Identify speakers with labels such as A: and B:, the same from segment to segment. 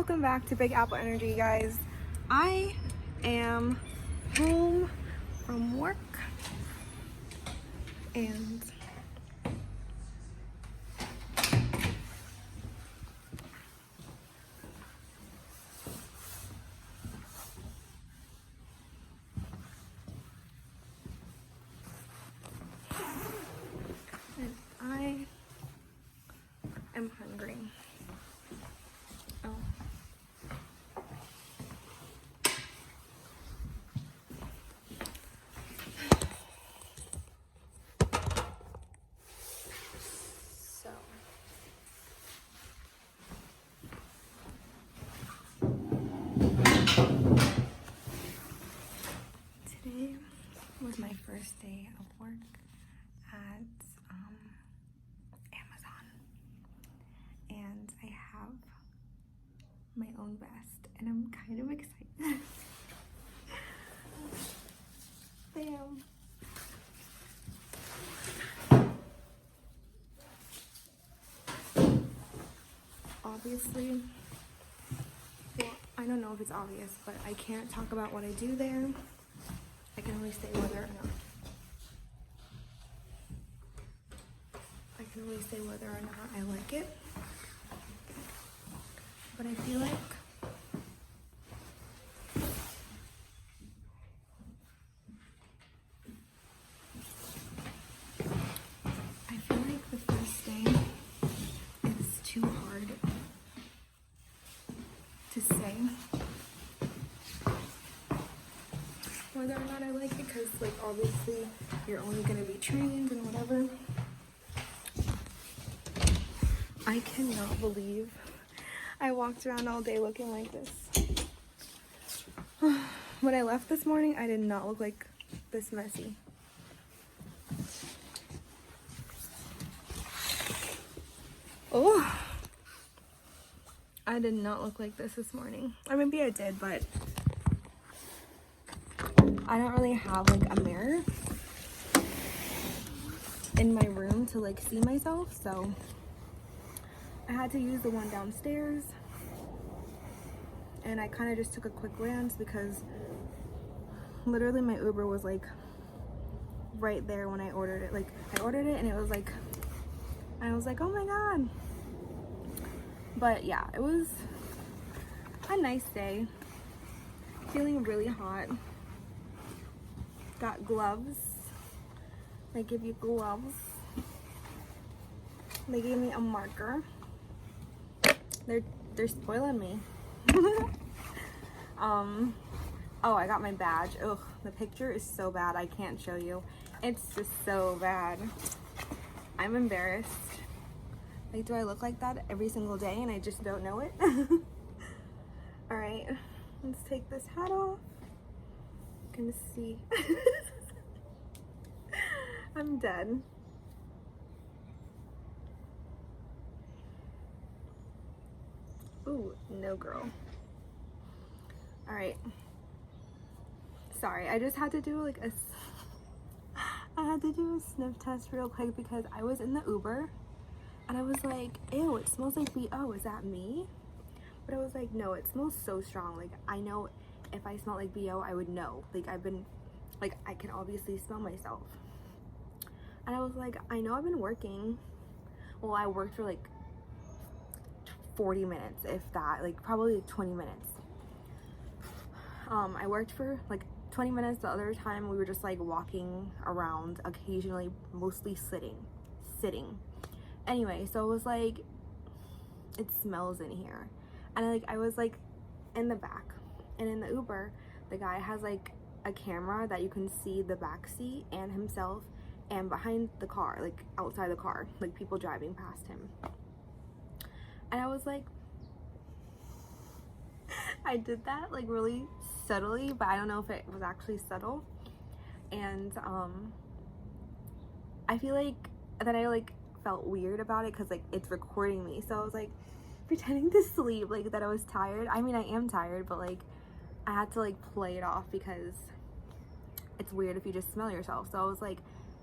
A: welcome back to Big Apple Energy, guys. I am home from work and I am hungry. Oh. So. Today was my first day of work at Amazon, and I have my own vest, and I'm kind of excited. Bam. Obviously, well, I don't know if it's obvious, but I can't talk about what I do there. I can only say whether or not. I can only say whether or not I like it. But I feel like the first day is too hard to say whether or not I like it, because like obviously you're only gonna be trained and whatever. I cannot believe I walked around all day looking like this. When I left this morning, I did not look like this messy. Oh, I did not look like this morning. Or maybe I did, but I don't really have like a mirror in my room to like see myself, so I had to use the one downstairs, and I kind of just took a quick glance because literally my Uber was like right there when I ordered it. Like I ordered it and it was like, I was like, oh my god. But yeah, it was a nice day. Feeling really hot. Got gloves. They give you gloves. They gave me a marker. They're spoiling me. Oh, I got my badge. Ugh, the picture is so bad. I can't show you. It's just so bad. I'm embarrassed. Like, do I look like that every single day and I just don't know it? All right, let's take this hat off. You can see. I'm dead. Ooh, no girl. All right. Sorry, I just had to do like I had to do a sniff test real quick because I was in the Uber and I was like, ew, it smells like BO. Is that me? But I was like, no, it smells so strong. Like, I know if I smelled like BO, I would know. Like, I can obviously smell myself. And I was like, I know I've been working. Well, I worked for like 40 minutes, if that, like probably like 20 minutes. I worked for like 20 minutes. The other time we were just like walking around, occasionally, mostly sitting. Anyway, so it was like, it smells in here. And I was like in the back, and in the Uber, the guy has like a camera that you can see the back seat and himself and behind the car, like outside the car, like people driving past him. And I was like, I did that like really subtly, but I don't know if it was actually subtle. And I feel like that I like felt weird about it because like it's recording me, so I was like pretending to sleep, like that I was tired. I mean, I am tired, but like I had to like play it off because it's weird if you just smell yourself. So I was like,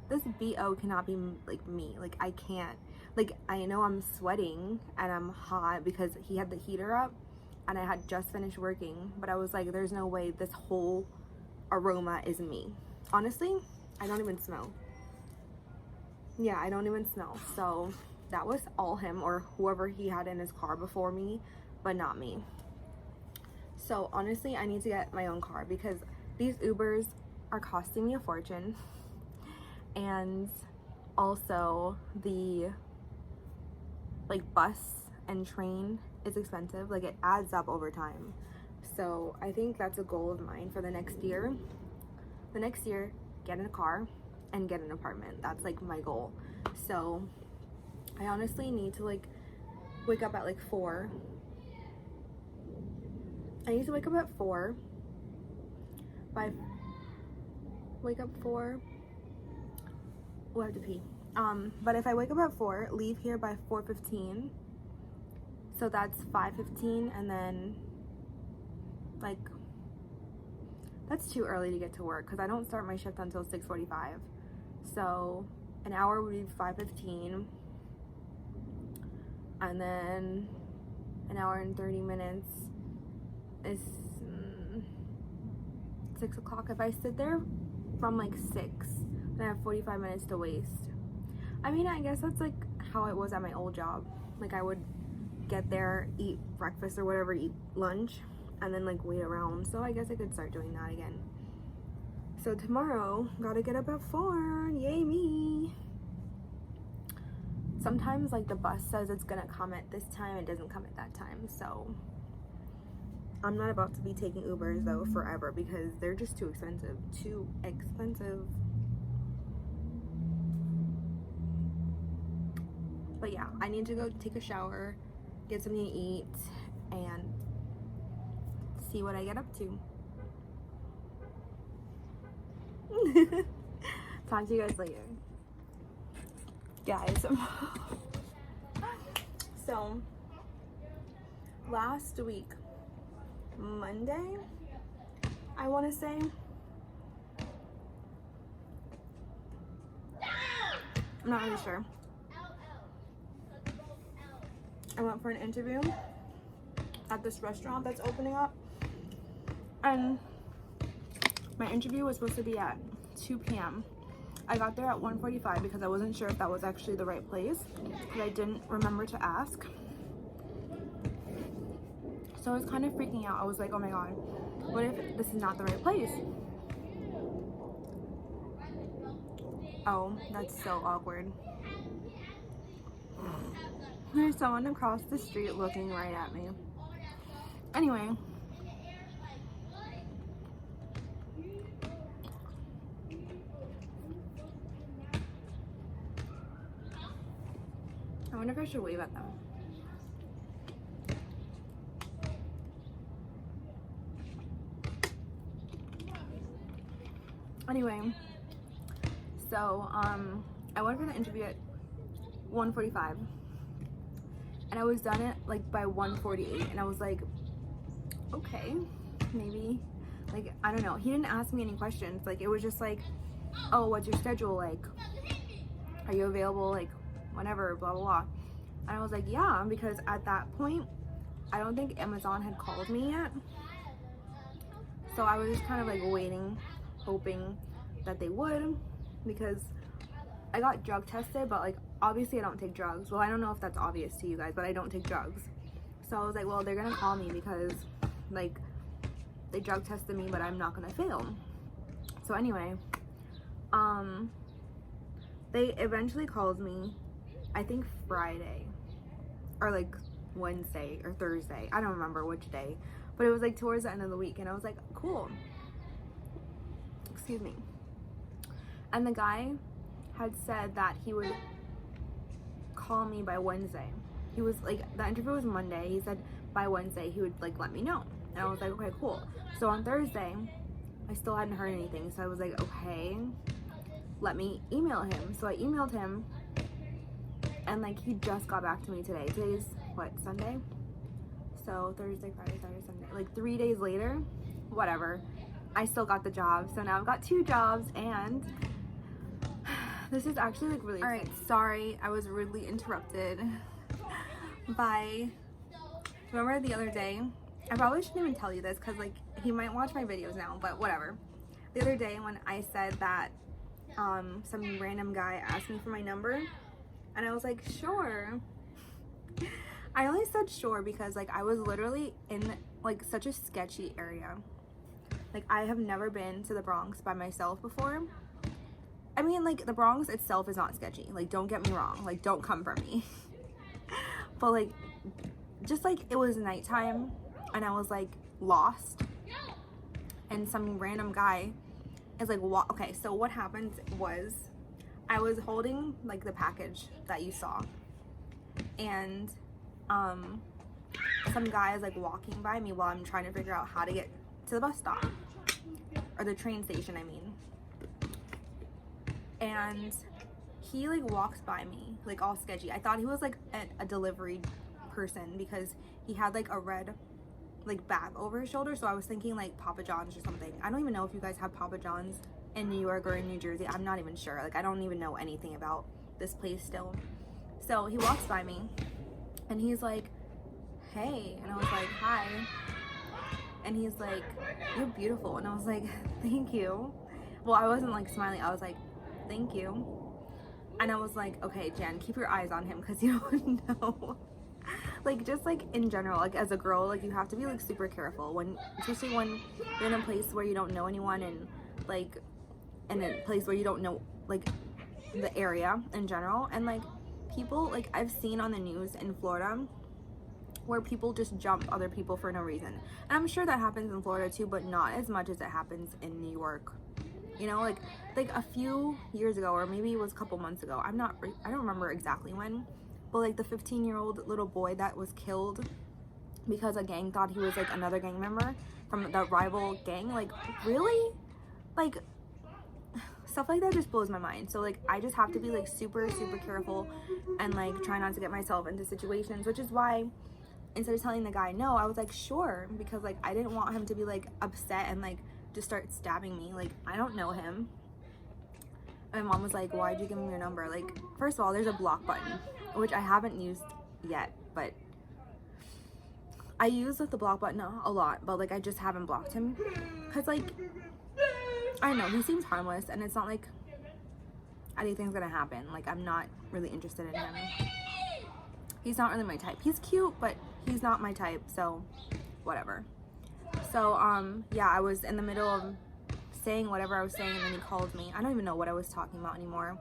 A: this BO cannot be like me. Like I can't, like I know I'm sweating and I'm hot because he had the heater up and I had just finished working, but I was like, there's no way this whole aroma is me. Honestly, I don't even smell. Yeah, I don't even smell. So that was all him or whoever he had in his car before me, but not me. So honestly, I need to get my own car because these Ubers are costing me a fortune. And also the like bus and train is expensive. Like it adds up over time. So I think that's a goal of mine for the next year. The next year, get in a car and get an apartment. That's like my goal. So I honestly need to like wake up at like 4. I need to wake up at 4. Wake up 4. We'll have to pee. But if I wake up at 4, leave here by 4:15. So that's 5:15, and then like that's too early to get to work because I don't start my shift until 6:45. So an hour would be 5:15, and then an hour and 30 minutes is 6 o'clock. If I sit there from like 6, then I have 45 minutes to waste. I mean, I guess that's like how it was at my old job. Like I would get there, eat breakfast or whatever, eat lunch, and then like wait around. So I guess I could start doing that again. So tomorrow, gotta get up at 4. Yay me. Sometimes like the bus says it's gonna come at this time, it doesn't come at that time. So I'm not about to be taking Ubers though forever because they're just too expensive. Too expensive. But yeah, I need to go take a shower, get something to eat, and see what I get up to. Talk to you guys later. Guys, so last week, Monday, I want to say, I'm not really sure. I went for an interview at this restaurant that's opening up, and my interview was supposed to be at 2 p.m. I got there at 1:45 because I wasn't sure if that was actually the right place because I didn't remember to ask. So I was kind of freaking out. I was like, oh my god, what if this is not the right place? Oh, that's so awkward. There's someone across the street looking right at me. Anyway. I wonder if I should wave at them. Anyway, so I went for the interview at 1:45. And I was done it like by 1:48, and I was like, okay, maybe, like, I don't know. He didn't ask me any questions. Like, it was just like, oh, what's your schedule like? Are you available like whenever, blah, blah, blah. And I was like, yeah, because at that point, I don't think Amazon had called me yet. So I was just kind of like waiting, hoping that they would, because I got drug tested, but like obviously I don't take drugs. Well, I don't know if that's obvious to you guys, but I don't take drugs. So I was like, well, they're gonna call me because like they drug tested me, but I'm not gonna fail. So anyway, they eventually called me, I think Friday or like Wednesday or Thursday. I don't remember which day, but it was like towards the end of the week, and I was like, cool. Excuse me. And the guy had said that he would call me by Wednesday. He was like, the interview was Monday. He said by Wednesday he would like let me know. And I was like, okay, cool. So on Thursday, I still hadn't heard anything. So I was like, okay, let me email him. So I emailed him, and like he just got back to me today. Today's what, Sunday? So Thursday, Friday, Saturday, Sunday. Like 3 days later, whatever, I still got the job. So now I've got 2 jobs, and this is actually like really exciting. Alright, sorry, I was rudely interrupted by, remember the other day I probably shouldn't even tell you this because like he might watch my videos now, but whatever. The other day when I said that some random guy asked me for my number, and I was like, sure. I only said sure because like I was literally in like such a sketchy area. Like I have never been to the Bronx by myself before. I mean, like the Bronx itself is not sketchy. Like don't get me wrong. Like don't come for me. But like just like it was nighttime and I was like lost. And some random guy is like, okay, so what happened was I was holding like the package that you saw. And some guy is like walking by me while I'm trying to figure out how to get to the bus stop or the train station, I mean. And he like walks by me like all sketchy. I thought he was like a delivery person because he had like a red like bag over his shoulder, so I was thinking like Papa John's or something. I don't even know if you guys have Papa John's in New York or in New Jersey. I'm not even sure. Like I don't even know anything about this place still. So he walks by me and he's like, hey, and I was like, hi. And he's like, you're beautiful. And I was like, thank you. Well, I wasn't like smiling. I was like, thank you. And I was like, okay, Jen, keep your eyes on him because you don't know. Like just like in general, like as a girl, like you have to be like super careful when, especially when you're in a place where you don't know anyone and like in a place where you don't know like the area in general. And like people, like I've seen on the news in Florida where people just jump other people for no reason. And I'm sure that happens in Florida too, but not as much as it happens in New York. You know, like a few years ago, or maybe it was a couple months ago. I don't remember exactly when, but like the 15-year-old little boy that was killed because a gang thought he was like another gang member from the rival gang. Like really? Like stuff like that just blows my mind. So like I just have to be like super careful and like try not to get myself into situations, which is why instead of telling the guy no, I was like sure, because like I didn't want him to be like upset and like just start stabbing me. Like I don't know him. And my mom was like, why'd you give him your number? Like first of all, there's a block button, which I haven't used yet, but I use like the block button a lot, but like I just haven't blocked him because like I don't know, he seems harmless and it's not like anything's gonna happen. Like I'm not really interested in him. He's not really my type. He's cute, but he's not my type, so whatever. So yeah, I was in the middle of saying whatever I was saying and then he called me. I don't even know what I was talking about anymore.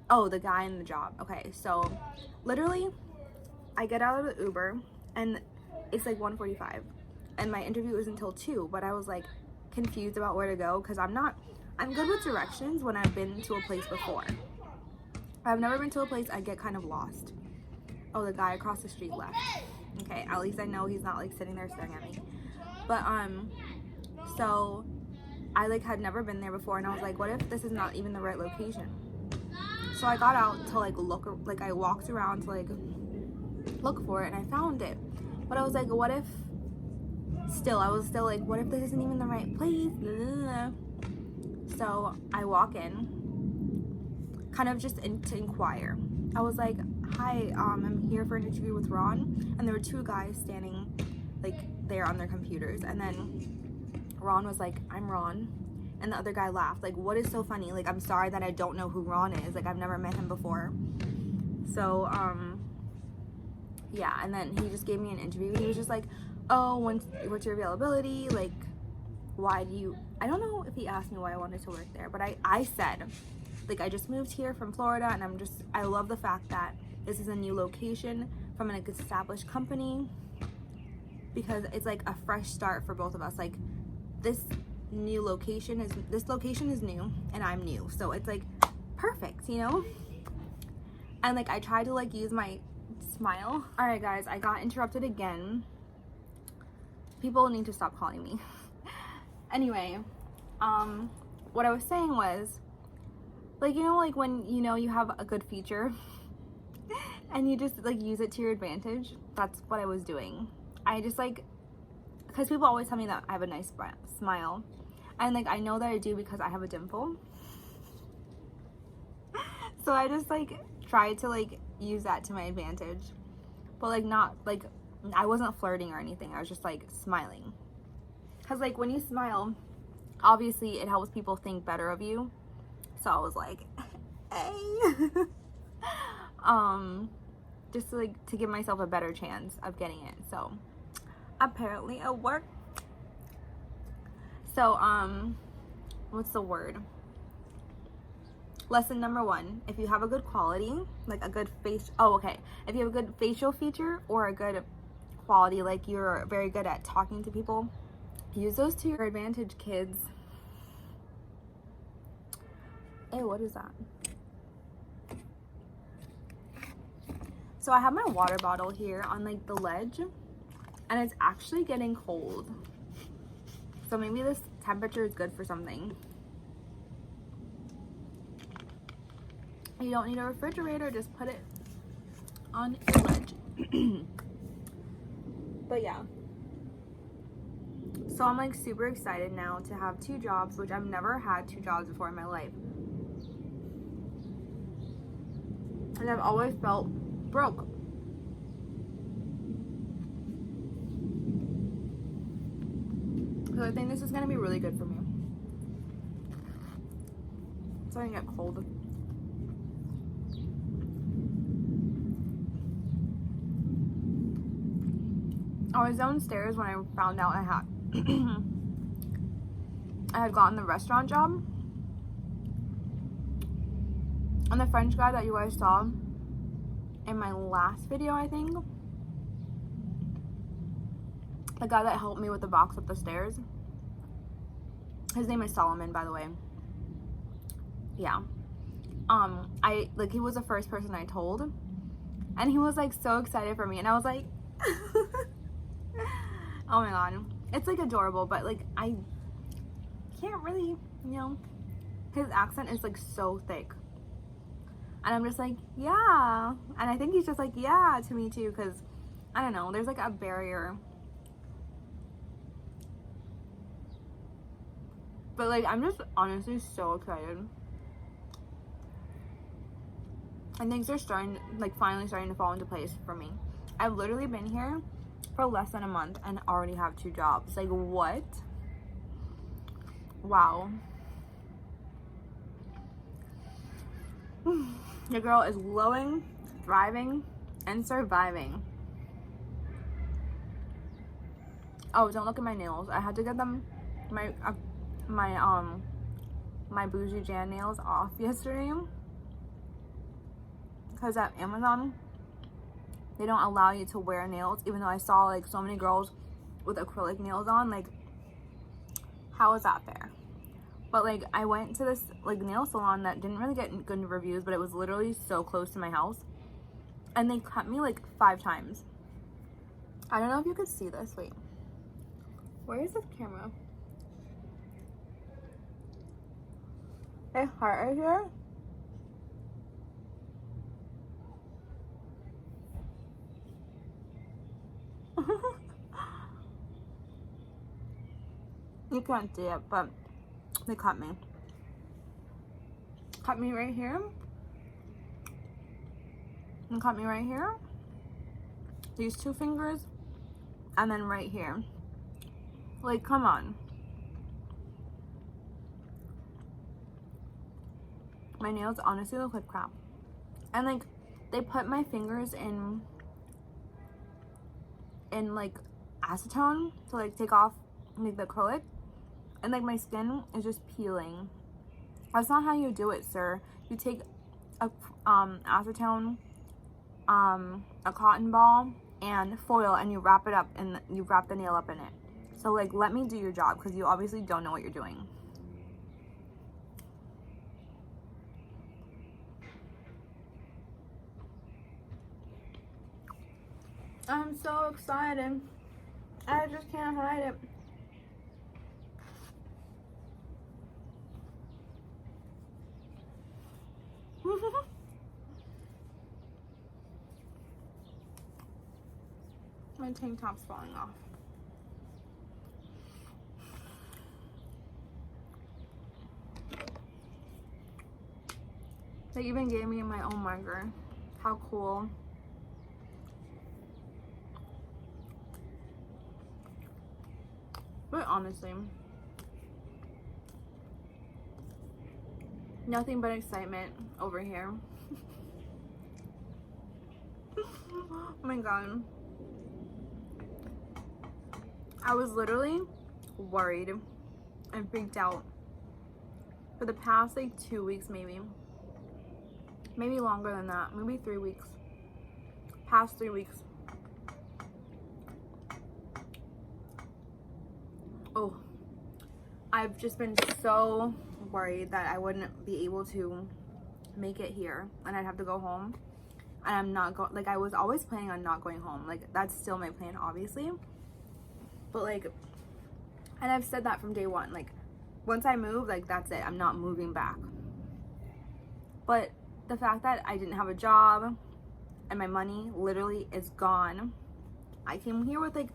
A: Oh, the guy in the job. Okay, so literally I get out of the Uber and it's like 1:45 and my interview is until 2, but I was like confused about where to go because I'm good with directions when I've been to a place before. I've never been to a place, I get kind of lost. Oh, the guy across the street left. Okay, at least I know he's not like sitting there staring at me. But so I like had never been there before and I was like, what if this is not even the right location? So I got out to like look, like I walked around to like look for it and I found it. But I was like, what if I was still like, what if this isn't even the right place? So I walk in kind of just to inquire. I was like, hi, I'm here for an interview with Ron. And there were 2 guys standing like there on their computers. And then Ron was like, I'm Ron. And the other guy laughed. Like, what is so funny? Like, I'm sorry that I don't know who Ron is. Like, I've never met him before. So, yeah. And then he just gave me an interview. He was just like, oh, what's your availability? Like, why do you... I don't know if he asked me why I wanted to work there. But I said, like, I just moved here from Florida. And I love the fact that this is a new location from an established company. Because it's like a fresh start for both of us. Like, this location is new and I'm new, so it's like perfect, you know. And like I tried to like use my smile. All right guys, I got interrupted again. People need to stop calling me. Anyway, what I was saying was, like, you know, like when you know you have a good feature and you just like use it to your advantage. That's what I was doing. I just like, because people always tell me that I have a nice smile, and like I know that I do because I have a dimple. So I just like tried to like use that to my advantage, but like not like I wasn't flirting or anything. I was just like smiling. Because like when you smile, obviously it helps people think better of you. So I was like, hey. Just like to give myself a better chance of getting it. So apparently it worked. So what's the word? Lesson number 1, if you have a good quality, like a good face, if you have a good facial feature or a good quality, like you're very good at talking to people, use those to your advantage, kids. Hey, what is that? So I have my water bottle here on like the ledge, and it's actually getting cold. So maybe this temperature is good for something. You don't need a refrigerator, just put it on your ledge. But yeah. So I'm like super excited now to have 2 jobs, which I've never had 2 jobs before in my life. And I've always felt broke. So I think this is gonna be really good for me. It's starting to get cold. I was downstairs when I found out I had gotten the restaurant job. And the French guy that you guys saw in my last video, I think, the guy that helped me with the box up the stairs, his name is Solomon, by the way. Yeah. He was the first person I told, and he was like so excited for me, and I was like, oh my god, it's like adorable, but like I can't really, his accent is like so thick, and I'm just like, yeah, and I think he's just like, yeah, to me too, because I don't know, there's like a barrier, but like I'm just honestly so excited, and things are finally starting to fall into place for me. I've literally been here for less than a month and already have 2 jobs. Like, what? Wow. Your girl is glowing, thriving, and surviving. Oh, don't look at my nails. I had to get them, my bougie Jan nails off yesterday, because at Amazon they don't allow you to wear nails, even though I saw like so many girls with acrylic nails on. Like, how is that fair? But like I went to this like nail salon that didn't really get good reviews, but it was literally so close to my house, and they cut me like 5 times. I don't know if you could see this. Wait, where is this camera? Hey, heart right here. You can't see it, but they cut me. Cut me right here. And cut me right here. These 2 fingers. And then right here. Like, come on. My nails honestly look like crap. And like, they put my fingers in like acetone to like take off like the acrylic, and like my skin is just peeling. That's not how you do it, sir. You take a acetone, a cotton ball, and foil, and you wrap it up, and you wrap the nail up in it. So like, let me do your job, because you obviously don't know what you're doing. I'm so excited. I just can't hide it. My tank top's falling off. They even gave me my own marker. How cool. But honestly, nothing but excitement over here. Oh my god. I was literally worried and freaked out for the past like 2 weeks, maybe longer than that, maybe 3 weeks, past 3 weeks. Oh, I've just been so worried that I wouldn't be able to make it here and I'd have to go home, and I'm not going, like, I was always planning on not going home, like that's still my plan obviously, but like, and I've said that from day one, like once I move, like that's it, I'm not moving back. But the fact that I didn't have a job and my money literally is gone. I came here with like,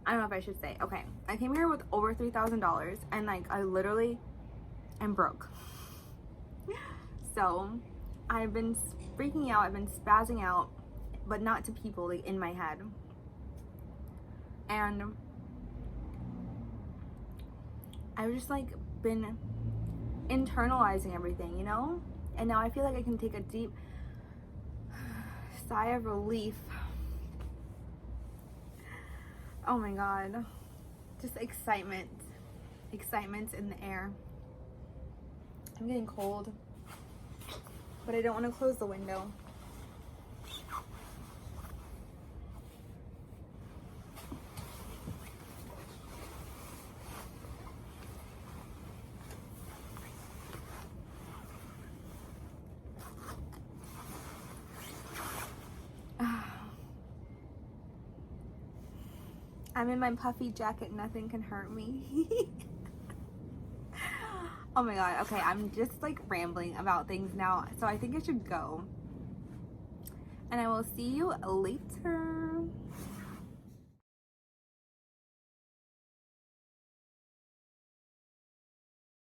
A: I don't know if I should say, okay, I came here with over $3,000 and like I literally am broke. So I've been freaking out, I've been spazzing out, but not to people, like in my head. And I've just like been internalizing everything, you know? And now I feel like I can take a deep sigh of relief. Oh my god. Just excitement. Excitement's in the air. I'm getting cold, but I don't want to close the window. I'm in my puffy jacket, nothing can hurt me. Oh my god, okay, I'm just like rambling about things now, so I think I should go. And I will see you later.